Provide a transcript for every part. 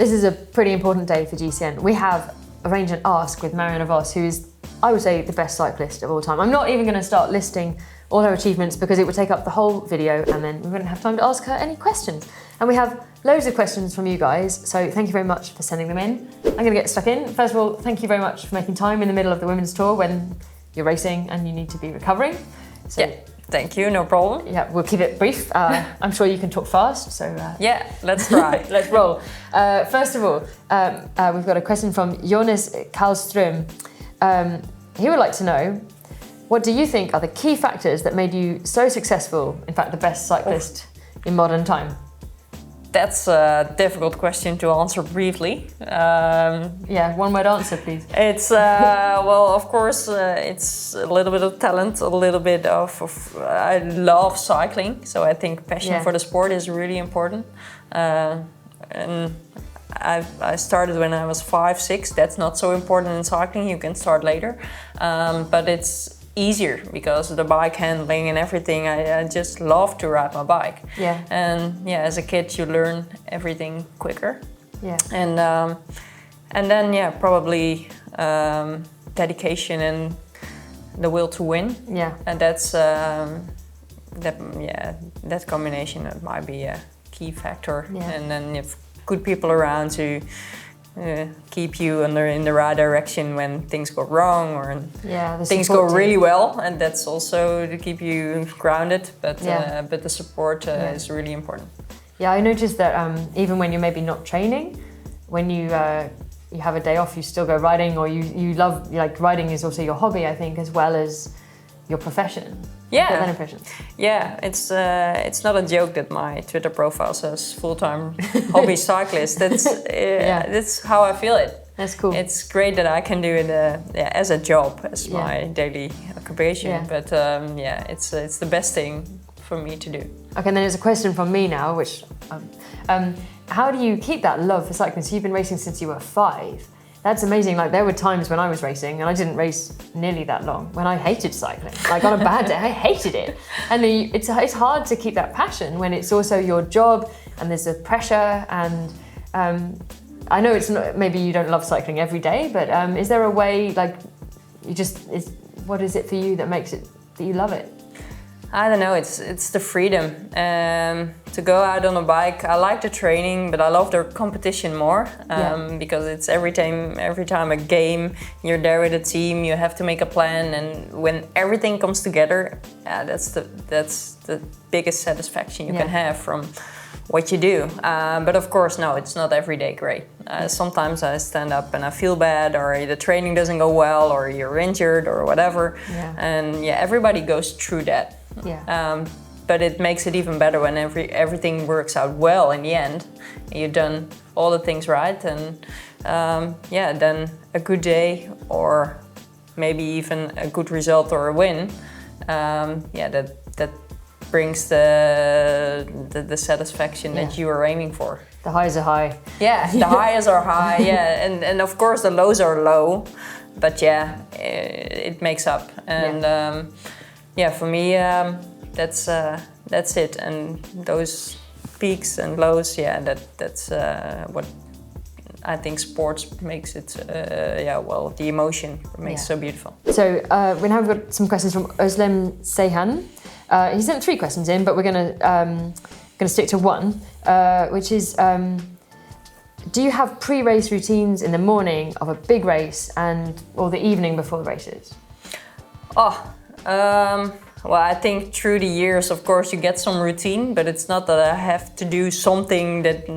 This is a pretty important day for GCN. We have arranged an Ask with Marianne Vos, who is, I would say, the best cyclist of all time. I'm not even going to start listing all her achievements because it would take up the whole video and then we wouldn't have time to ask her any questions. And we have loads of questions from you guys, so thank you very much for sending them in. I'm going to get stuck in. First of all, thank you very much for making time in the middle of the women's tour when you're racing and you need to be recovering. So, yeah, thank you, no problem. Yeah, we'll keep it brief. I'm sure you can talk fast, so... yeah, let's try. Let's roll. First of all, we've got a question from Jonas Karlström. He would like to know, what do you think are the key factors that made you so successful, in fact, the best cyclist in modern time? That's a difficult question to answer briefly. Yeah, one word answer, please. It's, well, of course, it's a little bit of talent, a little bit of I love cycling, so I think passion for the sport is really important. And I started when I was 5, 6. That's not so important in cycling, you can start later. But it's easier because of the bike handling and everything. I just love to ride my bike. Yeah. And yeah, as a kid you learn everything quicker. Yeah. And then yeah, probably dedication and the will to win. Yeah. And that's that combination that might be a key factor. Yeah. And then if good people around to keep you in the right direction when things go wrong or things go really well, and that's also to keep you grounded. But the support is really important. Yeah, I noticed that even when you're maybe not training, when you have a day off, you still go riding, or you love, like, riding is also your hobby, I think, as well as your profession. Yeah. Get that impression. Yeah, it's not a joke that my Twitter profile says full-time hobby cyclist. That's how I feel it. That's cool. It's great that I can do it as a job, as my daily occupation. Yeah. But it's the best thing for me to do. Okay, and then there's a question from me now, which how do you keep that love for cycling? So you've been racing since you were 5. That's amazing. Like, there were times when I was racing and I didn't race nearly that long, when I hated cycling. Like, on a bad day, I hated it. And it's hard to keep that passion when it's also your job and there's a pressure. And I know it's not, maybe you don't love cycling every day, but is there a way, like, what is it for you that makes it, that you love it? I don't know, it's the freedom to go out on a bike. I like the training, but I love the competition more because it's every time a game. You're there with a team, you have to make a plan, and when everything comes together, that's the biggest satisfaction you can have from what you do. But of course, no, it's not every day great. Sometimes I stand up and I feel bad, or the training doesn't go well, or you're injured or whatever. Yeah. And everybody goes through that. Yeah. But it makes it even better when everything works out well in the end. You've done all the things right, and then a good day, or maybe even a good result or a win. That brings the satisfaction that you are aiming for. The highs are high. Yeah, the highs are high. Yeah, and of course the lows are low, but it makes up. And for me, that's it. And those peaks and lows, that's what I think sports makes it. The emotion makes it so beautiful. So we now have got some questions from Özlem Seyhan. He sent 3 questions in, but we're gonna stick to one, which is, do you have pre-race routines in the morning of a big race or the evening before the races? Well, I think through the years, of course, you get some routine, but it's not that I have to do something that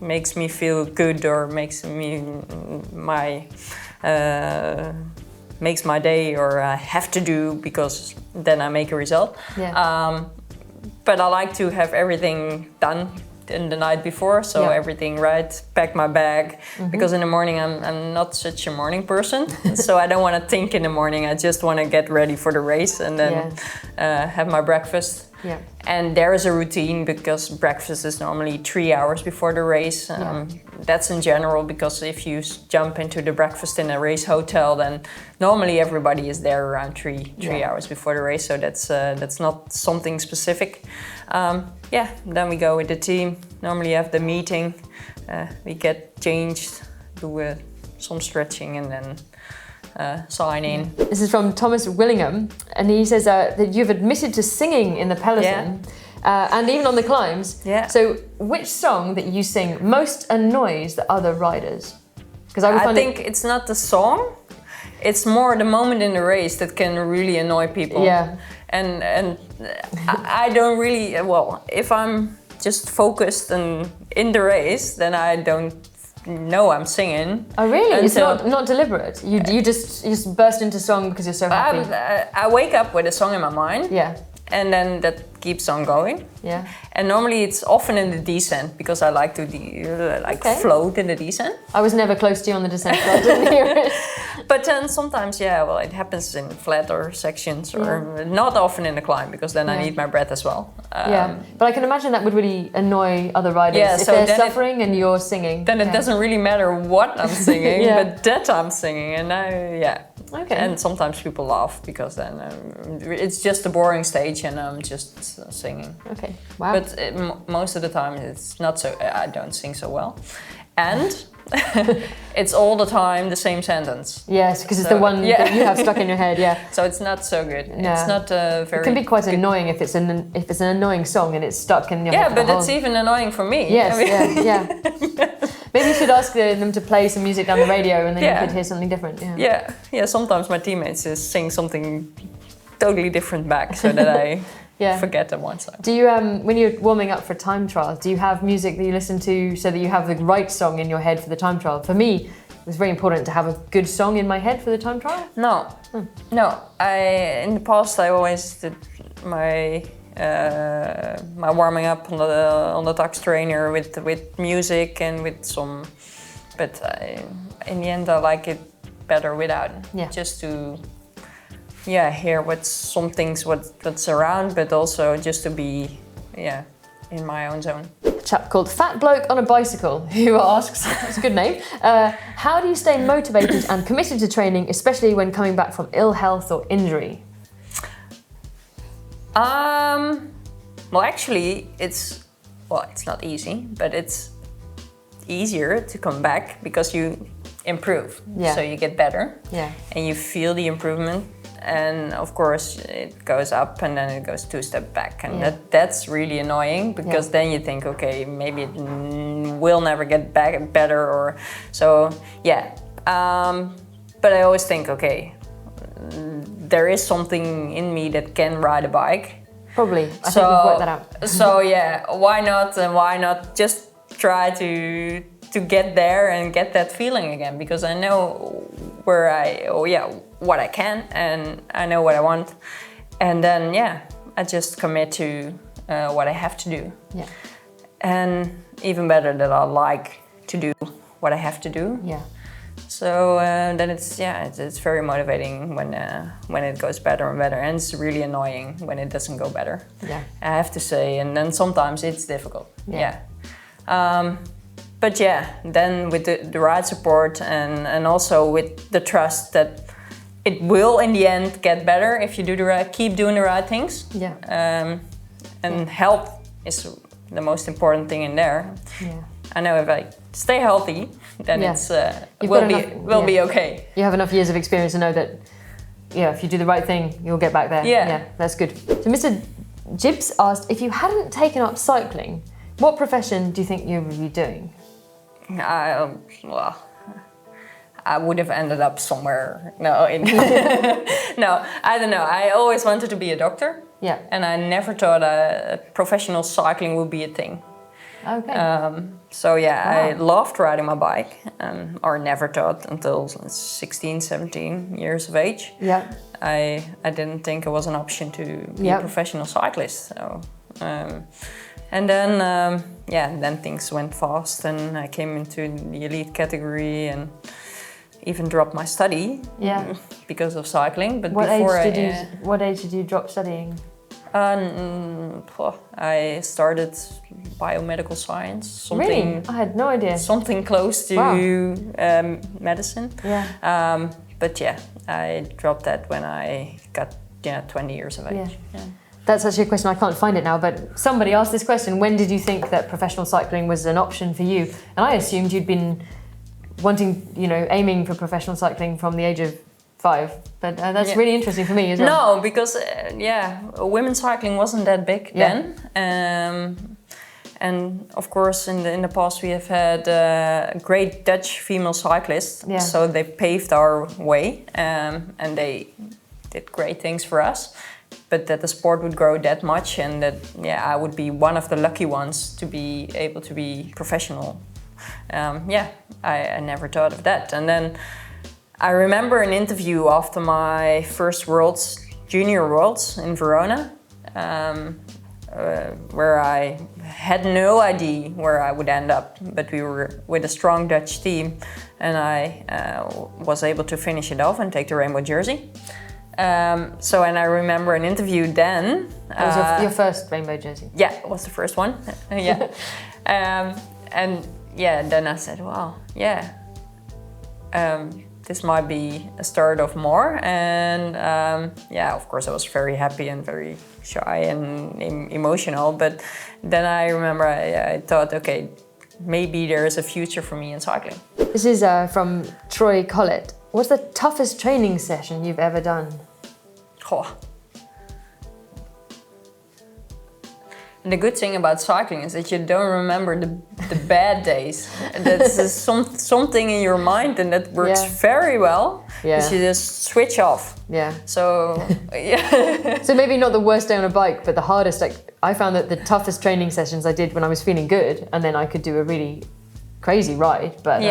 makes me feel good or makes my day, or I have to do because then I make a result. Yeah. But I like to have everything done in the night before, so everything right, pack my bag, because in the morning I'm not such a morning person, so I don't want to think in the morning. I just want to get ready for the race and then have my breakfast Yeah. And there is a routine because breakfast is normally 3 hours before the race. That's in general, because if you jump into the breakfast in a race hotel, then normally everybody is there around three hours before the race. So that's not something specific. Then we go with the team. Normally have the meeting. We get changed, do some stretching, and then sign in. This is from Thomas Willingham, and he says that you've admitted to singing in the peloton and even on the climbs. Yeah. So which song that you sing most annoys the other riders? Because I think it's not the song, it's more the moment in the race that can really annoy people. Yeah. And I don't really, if I'm just focused and in the race, then I don't know I'm singing. Oh really? It's not deliberate. You just burst into song because you're so happy. I wake up with a song in my mind. Yeah. And then that keeps on going. Yeah. And normally it's often in the descent, because I like to float in the descent. I was never close to you on the descent, so I didn't hear it. But then sometimes, it happens in flatter sections, or not often in the climb, because then I need my breath as well. But I can imagine that would really annoy other riders if they're suffering and you're singing. Then it doesn't really matter what I'm singing, but that I'm singing, and Okay. And sometimes people laugh, because then it's just a boring stage and I'm just singing. Okay, wow. But most of the time it's not so, I don't sing so well. And it's all the time the same sentence. Yes, because it's the one that you have stuck in your head, So it's not so good. No. It's not very. It can be quite annoying if it's an annoying song and it's stuck in your head. Yeah, but it's even annoying for me. Yes, Maybe you should ask them to play some music down the radio, and then you could hear something different. Yeah. Sometimes my teammates just sing something totally different back, so that I forget them one song. Do you, when you're warming up for time trials, do you have music that you listen to so that you have the right song in your head for the time trial? For me, it was very important to have a good song in my head for the time trial. No. In the past I always did my warming up on the tax trainer with music and with some, but in the end I like it better without, just to hear what's around, but also just to be in my own zone. A chap called Fat Bloke on a Bicycle who asks, that's a good name, how do you stay motivated and committed to training, especially when coming back from ill health or injury? Well, actually, it's not easy, but it's easier to come back because you improve. So you get better, and you feel the improvement. And of course, it goes up and then it goes 2 steps back, and that's really annoying, because then you think, okay, maybe it will never get back better, or so. But I always think, okay, there is something in me that can ride a bike. Probably. I think you've worked that out. So why not? And why not just try to get there and get that feeling again? Because I know what I can, and I know what I want. And then I just commit to what I have to do. Yeah. And even better that I like to do what I have to do. Yeah. So then it's very motivating when it goes better and better, and it's really annoying when it doesn't go better. Yeah, I have to say, and then sometimes it's difficult. But then with the right support and also with the trust that it will in the end get better if you keep doing the right things. Yeah. And health is the most important thing in there. Yeah. I know if I stay healthy, then it will be okay. You have enough years of experience to know that, if you do the right thing, you'll get back there. Yeah, that's good. So Mr. Gibbs asked, if you hadn't taken up cycling, what profession do you think you would be doing? I would have ended up somewhere. No, I don't know. I always wanted to be a doctor. Yeah. And I never thought professional cycling would be a thing. Okay. I loved riding my bike, or never thought until 16, 17 years of age. Yeah. I didn't think it was an option to be a professional cyclist. So, and then things went fast, and I came into the elite category and even dropped my study because of cycling. But what age did you drop studying? I started biomedical science. Something, really? I had no idea. Something close to medicine. Yeah. But yeah, I dropped that when I got 20 years of age. Yeah. Yeah. That's actually a question, I can't find it now, but somebody asked this question, when did you think that professional cycling was an option for you? And I assumed you'd been wanting, aiming for professional cycling from the age of 5. But that's really interesting for me as well. No, because women's cycling wasn't that big then. And of course, in the past we have had great Dutch female cyclists. Yeah. So they paved our way, and they did great things for us. But that the sport would grow that much, and that I would be one of the lucky ones to be able to be professional. I never thought of that. And then I remember an interview after my first Junior Worlds in Verona, where I had no idea where I would end up, but we were with a strong Dutch team, and I was able to finish it off and take the rainbow jersey. And I remember an interview then. That was your first rainbow jersey? Yeah, it was the first one. Then I said, well, this might be a start of more. And of course I was very happy and very shy and emotional. But then I remember I thought, okay, maybe there is a future for me in cycling. This is from Troy Collett. What's the toughest training session you've ever done? And the good thing about cycling is that you don't remember the bad days. That's something in your mind, and that works very well. Because you just switch off. Yeah. So, So maybe not the worst day on a bike, but the hardest. I found that the toughest training sessions I did when I was feeling good, and then I could do a really crazy ride. But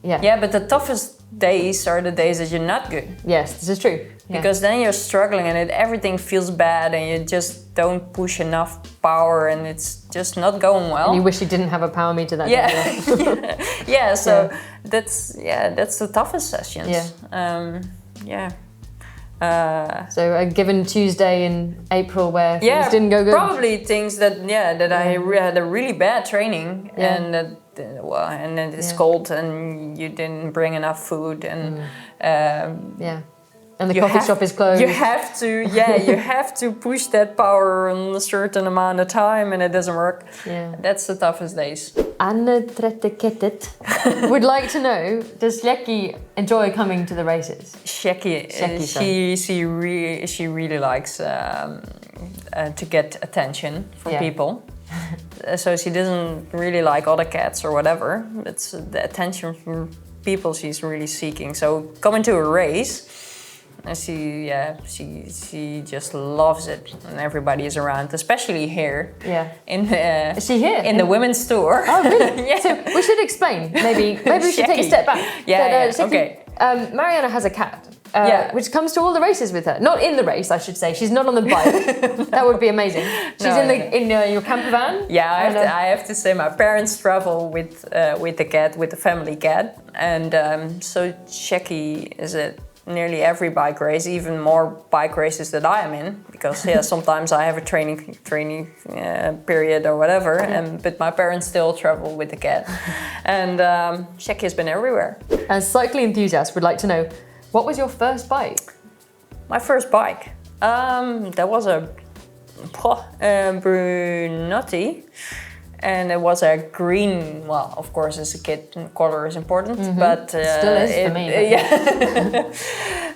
but the toughest days are the days that you're not good. Yes, this is true. Because then you're struggling and everything feels bad, and you just don't push enough power, and it's just not going well. And you wish you didn't have a power meter that day. So that's the toughest sessions. So a given Tuesday in April where things didn't go good? Probably things that I had a really bad training, and that and then it's cold and you didn't bring enough food, and and the coffee shop is closed. You have to push that power in a certain amount of time, and it doesn't work. Yeah. That's the toughest days. Anne Trettekettet would like to know, does Jackie enjoy coming to the races? Jackie, she really likes to get attention from people. So she doesn't really like other cats or whatever. It's the attention from people she's really seeking. So coming to a race, she just loves it, and everybody is around, especially here. Yeah. Is she here? In the women's store. Oh, really? So we should explain. Maybe we should take a step back. Okay. Marianna has a cat. Which comes to all the races with her. Not in the race, I should say. She's not on the bike. That would be amazing. She's in your camper van. Yeah, I have to say my parents travel with the cat, with the family cat, and so Jackie is at nearly every bike race, even more bike races that I am in, because sometimes I have a training period or whatever, but my parents still travel with the cat, and Jackie has been everywhere. As cycling enthusiasts would like to know, what was your first bike? My first bike? That was a Brunotti. And it was a green, well, of course, as a kid, color is important, but... Still is for me.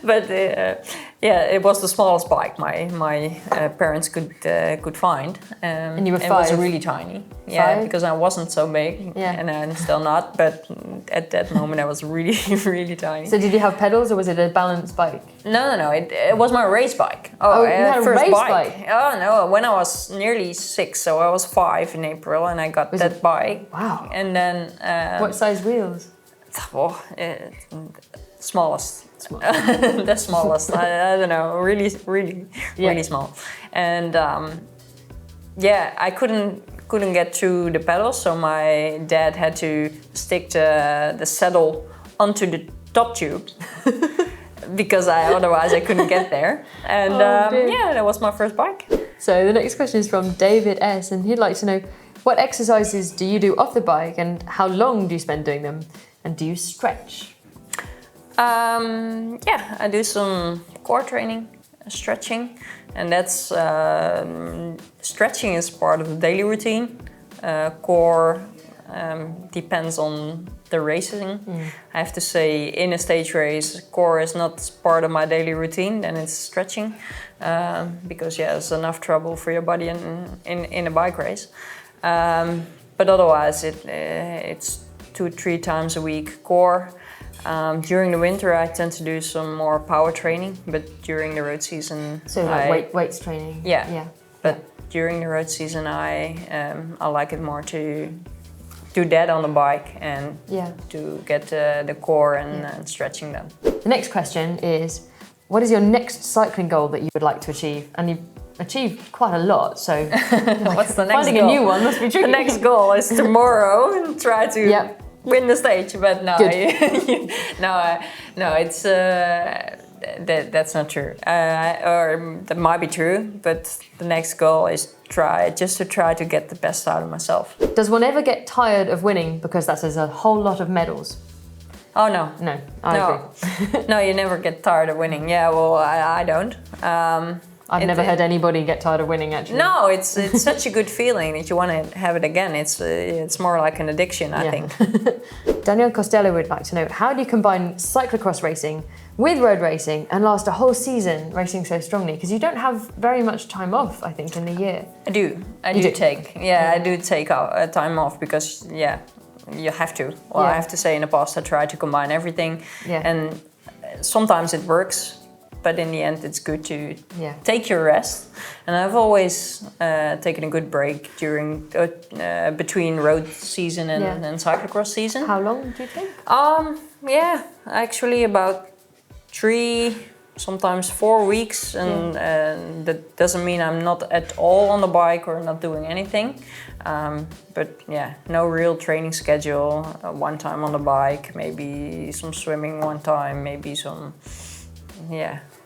But it was the smallest bike my parents could find. And you were 5? It was really tiny. 5? Because I wasn't so big, and I'm still not, but at that moment I was really, really tiny. So did you have pedals, or was it a balanced bike? No, it was my race bike. You had a race bike? Oh no, when I was nearly 6, so I was 5 in April, and I got that bike. Wow. And then... what size wheels? Smallest. The smallest. I don't know, really small. And I couldn't get through the pedals, so my dad had to stick the saddle onto the top tube. because otherwise I couldn't get there. And yeah, that was my first bike. So the next question is from David S, and he'd like to know, what exercises do you do off the bike and how long do you spend doing them? And do you stretch? Yeah, I do some core training, stretching, and that's stretching is part of the daily routine. Core depends on the racing. I have to say, in a stage race, core is not part of my daily routine, then it's stretching, because yeah, it's enough trouble for your body in a bike race. But otherwise, it's 2-3 times a week core. During the winter, I tend to do some more power training, but during the road season, so like weights training. Yeah. But during the road season, I like it more to do that on the bike and to get the core and stretching done. The next question is, what is your next cycling goal that you would like to achieve? And you've achieved quite a lot, so what's the next finding goal? a new one must be tricky. The next goal is tomorrow and try to win the stage, but no, no, it's that's not true. Or that might be true, but the next goal is to try to get the best out of myself. Does one ever get tired of winning because that says a whole lot of medals? Oh no, no, I agree. No, you never get tired of winning. Yeah, well, I don't. I've never heard anybody get tired of winning, actually. No, it's such a good feeling that you want to have it again. It's more like an addiction, I think. Daniel Costello would like to know, how do you combine cyclocross racing with road racing and last a whole season racing so strongly? Because you don't have very much time off, I think, in the year. I do. I do take time off because, you have to. Well, I have to say, in the past I tried to combine everything, and sometimes it works. But in the end, it's good to take your rest. And I've always taken a good break during between road season and cyclocross season. How long do you think? Actually about 3, sometimes 4 weeks, and that doesn't mean I'm not at all on the bike or not doing anything. But yeah, no real training schedule. One time on the bike, maybe some swimming one time, maybe some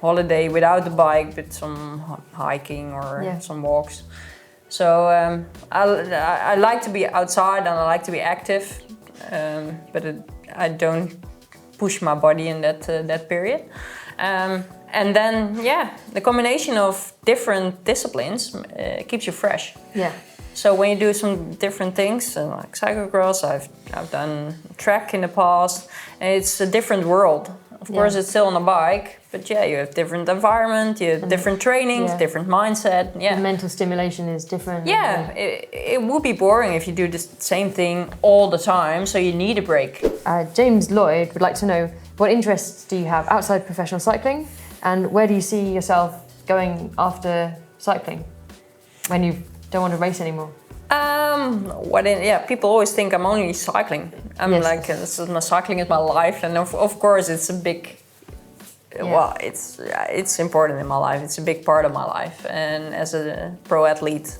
holiday without the bike, but some hiking or some walks. So I like to be outside and I like to be active, but I don't push my body in that period. And then the combination of different disciplines keeps you fresh. Yeah. So when you do some different things, like cyclocross, I've done track in the past, and it's a different world. Of course, it's still on a bike, but you have different environment, you have different trainings, different mindset. Yeah, the mental stimulation is different. Yeah, it would be boring if you do the same thing all the time, so you need a break. James Lloyd would like to know, what interests do you have outside professional cycling, and where do you see yourself going after cycling when you don't want to race anymore? People always think I'm only cycling. I'm my cycling is my life, and of course it's a big. Well, it's important in my life. It's a big part of my life, and as a pro athlete,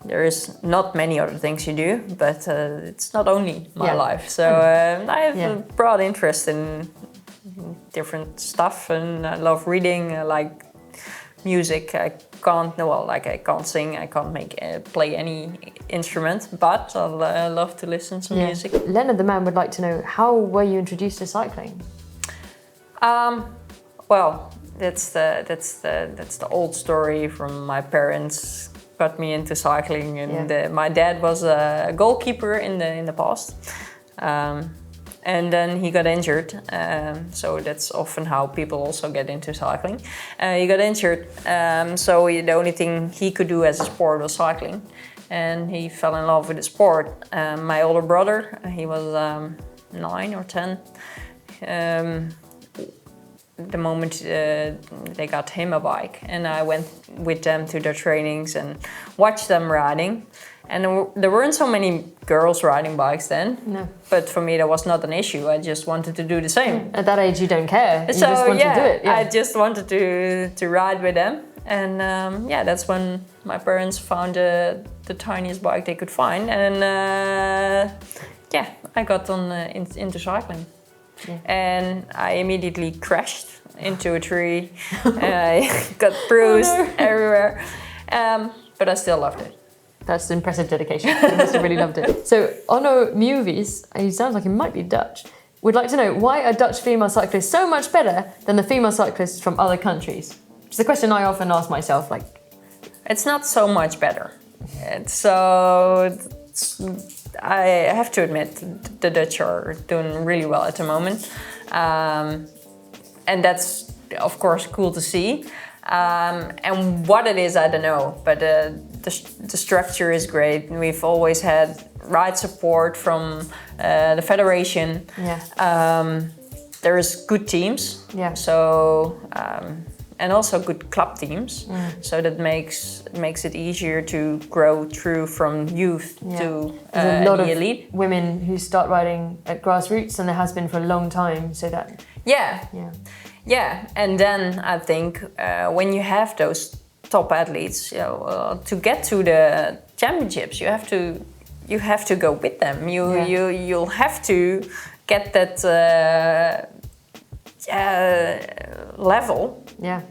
there is not many other things you do, but it's not only my life. So I have a broad interest in different stuff, and I love reading. I like music. I can't sing, I can't play any instrument, but I love to listen to music. Leonard the man would like to know, how were you introduced to cycling? Well, that's the old story from my parents. Got me into cycling, and my dad was a goalkeeper in the past. And then he got injured, so that's often how people also get into cycling. He got injured, so the only thing he could do as a sport was cycling. And he fell in love with the sport. My older brother, he was 9 or 10. The moment they got him a bike, and I went with them to their trainings and watched them riding. And there weren't so many girls riding bikes then. No. But for me, that was not an issue. I just wanted to do the same. At that age, you don't care. You just want to do it. I just wanted to ride with them. And that's when my parents found the tiniest bike they could find. And I got into cycling. and I immediately crashed into a tree. I got bruised everywhere, but I still loved it. That's impressive dedication. You must have really loved it. So Onno Muvies, he sounds like he might be Dutch, would like to know, why are Dutch female cyclists so much better than the female cyclists from other countries? It's a question I often ask myself. Like, it's not so much better. I have to admit, the Dutch are doing really well at the moment. And that's, of course, cool to see. And what it is, I don't know. But the structure is great. We've always had ride support from the federation. There is good teams. So and also good club teams. So that makes it easier to grow through from youth to there's a lot the of elite. Women who start riding at grassroots, and there has been for a long time. So that and then I think when you have those top athletes, to get to the championships, you have to go with them. You'll have to get that level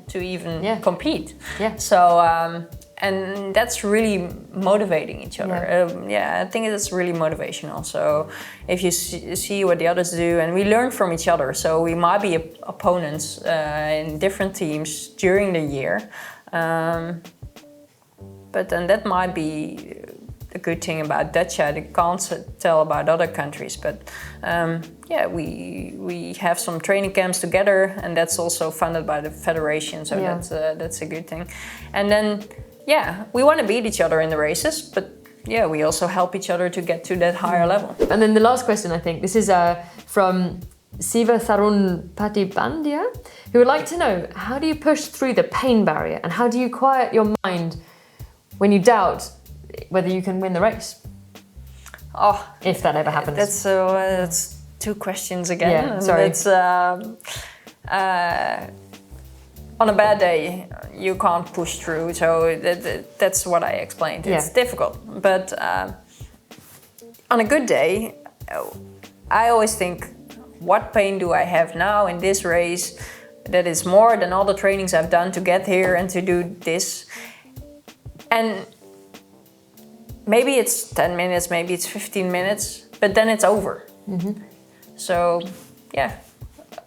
to even compete. So and that's really motivating each other. I think it's really motivational. So if you see what the others do, and we learn from each other. So we might be opponents in different teams during the year, but then that might be a good thing about Dutch. I can't tell about other countries, but we have some training camps together, and that's also funded by the federation. So that's a good thing. And then we want to beat each other in the races, but we also help each other to get to that higher level. And then the last question, I think, this is from Siva Tharun Patibandia, who would like to know, how do you push through the pain barrier, and how do you quiet your mind when you doubt whether you can win the race? If that ever happens. That's two questions again. Yeah, sorry. That's, on a bad day, you can't push through. So that's what I explained. It's difficult. But on a good day, I always think, what pain do I have now in this race that is more than all the trainings I've done to get here and to do this? And maybe it's 10 minutes, maybe it's 15 minutes, but then it's over. So,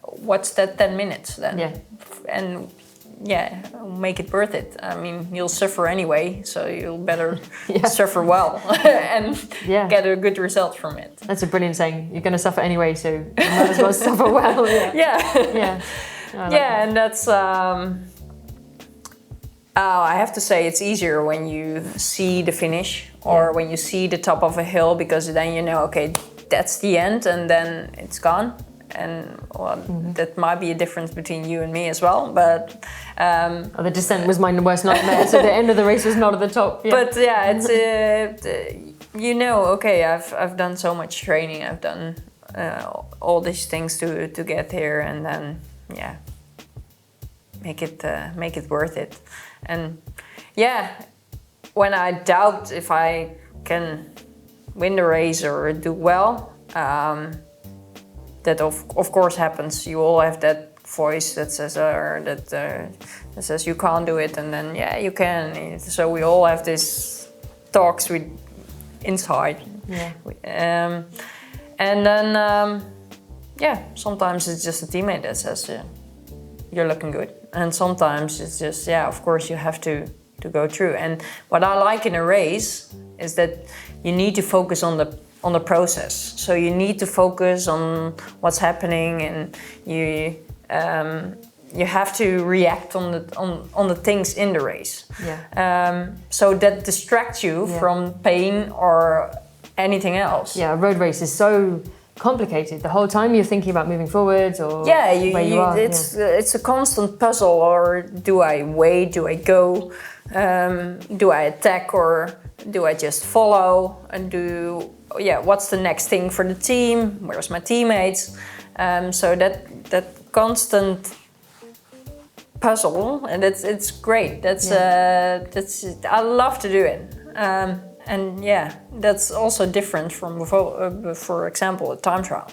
what's that 10 minutes then? And make it worth it. I mean, you'll suffer anyway, so you'll better suffer well and get a good result from it. That's a brilliant saying. You're going to suffer anyway, so you might as well suffer well. And that's... I have to say, it's easier when you see the finish or when you see the top of a hill, because then you know, okay, that's the end, and then it's gone. And that might be a difference between you and me as well. But the descent was my worst nightmare. So the end of the race was not at the top. But it's you know, okay, I've done so much training. I've done all these things to get here, and then make it worth it. And when I doubt if I can win the race or do well, that of course happens. You all have that voice that says that says you can't do it, and then you can. So we all have these talks inside. And then sometimes it's just a teammate that says you're looking good, and sometimes it's just of course you have to go through. And what I like in a race is that you need to focus on the process. So you need to focus on what's happening, and you have to react on the things in the race. So that distracts you from pain or anything else. A road race is so complicated. The whole time you're thinking about moving forwards or where you are. It's a constant puzzle. Or do I wait? Do I go? Do I attack, or do I just follow? And what's the next thing for the team? Where's my teammates? So that constant puzzle, and it's great. I love to do it. And yeah, that's also different from, for example, a time trial.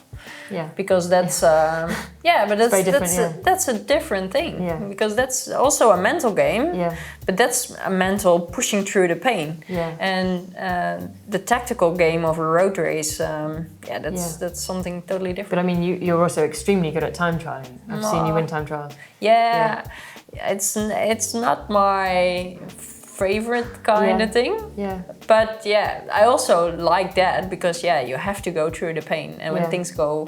Yeah. Because that's that's a different thing. Yeah. Because that's also a mental game. Yeah. But that's a mental pushing through the pain. Yeah. And the tactical game of a road race, that's something totally different. But I mean, you're also extremely good at time trialing. I've seen you win time trials. Yeah. It's not my favorite kind of thing. Yeah. But yeah, I also like that because you have to go through the pain, and when things go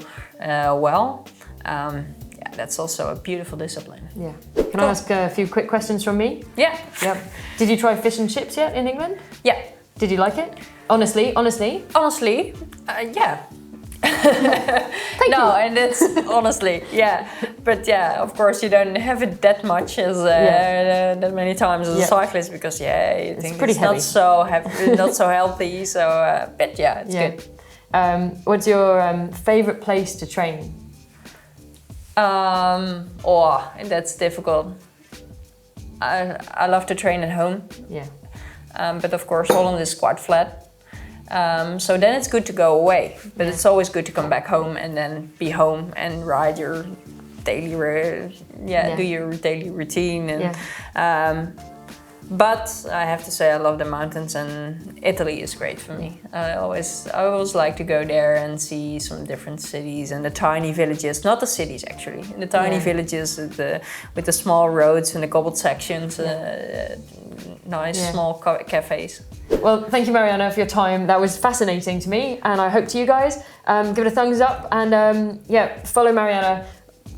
that's also a beautiful discipline. Yeah. Can I ask a few quick questions from me? Yeah. Yep. Did you try fish and chips yet in England? Yeah. Did you like it? Honestly? Yeah. Thank you. And it's honestly, but of course you don't have it that much as that many times as a cyclist because you think it's heavy. not so healthy. So, but it's good. What's your favorite place to train? That's difficult. I love to train at home. Yeah. But of course Holland is quite flat. So then it's good to go away, but it's always good to come back home and then be home and ride your daily, do your daily routine. And but I have to say I love the mountains, and Italy is great for me. I always like to go there and see some different cities and the tiny villages, not the cities actually, the tiny villages with the small roads and the cobbled sections. Nice small cafes. Well, thank you, Marianna, for your time. That was fascinating to me, and I hope to you guys. Give it a thumbs up, and follow Marianna,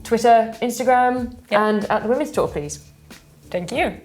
Twitter, Instagram, and at the Women's Tour, please. Thank you.